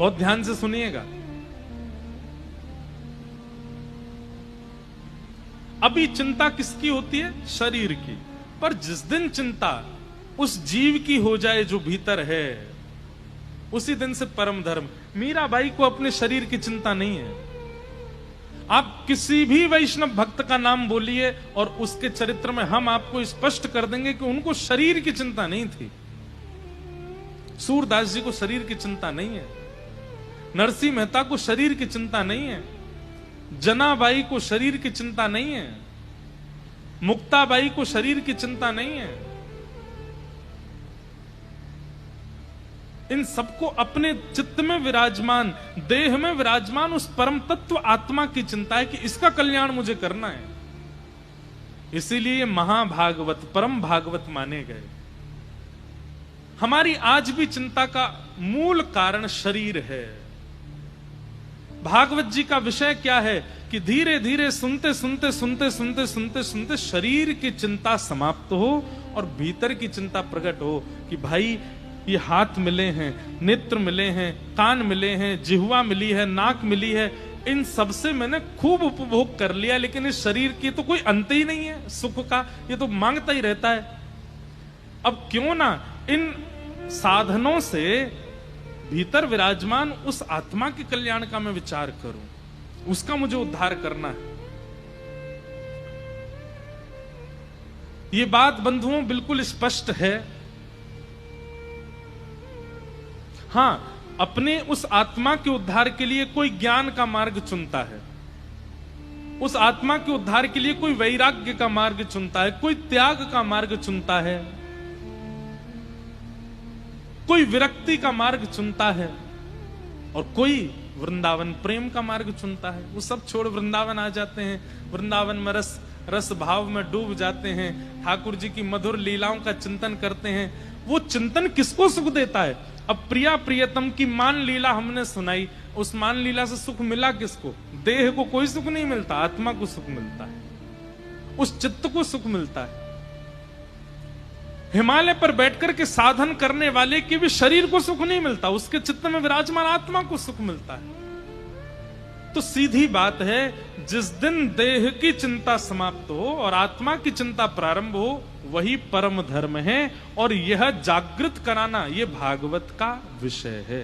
बहुत ध्यान से सुनिएगा। अभी चिंता किसकी होती है? शरीर की। पर जिस दिन चिंता उस जीव की हो जाए जो भीतर है, उसी दिन से परम धर्म। मीराबाई को अपने शरीर की चिंता नहीं है। आप किसी भी वैष्णव भक्त का नाम बोलिए और उसके चरित्र में हम आपको स्पष्ट कर देंगे कि उनको शरीर की चिंता नहीं थी। सूरदास जी को शरीर की चिंता नहीं है, नरसिंह मेहता को शरीर की चिंता नहीं है, जनाबाई को शरीर की चिंता नहीं है, मुक्ताबाई को शरीर की चिंता नहीं है। इन सबको अपने चित्त में विराजमान, देह में विराजमान उस परम तत्व आत्मा की चिंता है कि इसका कल्याण मुझे करना है। इसीलिए महाभागवत परम भागवत माने गए। हमारी आज भी चिंता का मूल कारण शरीर है। भागवत जी का विषय क्या है कि धीरे धीरे सुनते सुनते सुनते सुनते सुनते सुनते शरीर की चिंता समाप्त हो और भीतर की चिंता प्रकट हो कि भाई ये हाथ मिले हैं, नेत्र मिले हैं, कान मिले हैं, जिह्वा मिली है, नाक मिली है, इन सब से मैंने खूब उपभोग कर लिया, लेकिन इस शरीर की तो कोई अंत ही नहीं है सुख का, ये तो मांगता ही रहता है। अब क्यों ना इन साधनों से भीतर विराजमान उस आत्मा के कल्याण का मैं विचार करूं, उसका मुझे उद्धार करना है। ये बात बंधुओं बिल्कुल स्पष्ट है। हां, अपने उस आत्मा के उद्धार के लिए कोई ज्ञान का मार्ग चुनता है, उस आत्मा के उद्धार के लिए कोई वैराग्य का मार्ग चुनता है, कोई त्याग का मार्ग चुनता है, कोई विरक्ति का मार्ग चुनता है और कोई वृंदावन प्रेम का मार्ग चुनता है। वो सब छोड़ वृंदावन आ जाते हैं, वृंदावन में रस भाव में डूब जाते हैं, ठाकुर जी की मधुर लीलाओं का चिंतन करते हैं। वो चिंतन किसको सुख देता है? अब प्रिया प्रियतम की मान लीला हमने सुनाई, उस मान लीला से सुख मिला किसको? देह को कोई सुख नहीं मिलता, आत्मा को सुख मिलता है, उस चित्त को सुख मिलता है। हिमालय पर बैठकर के साधन करने वाले के भी शरीर को सुख नहीं मिलता, उसके चित्त में विराजमान आत्मा को सुख मिलता है। तो सीधी बात है, जिस दिन देह की चिंता समाप्त हो और आत्मा की चिंता प्रारंभ हो, वही परम धर्म है। और यह जागृत कराना, यह भागवत का विषय है।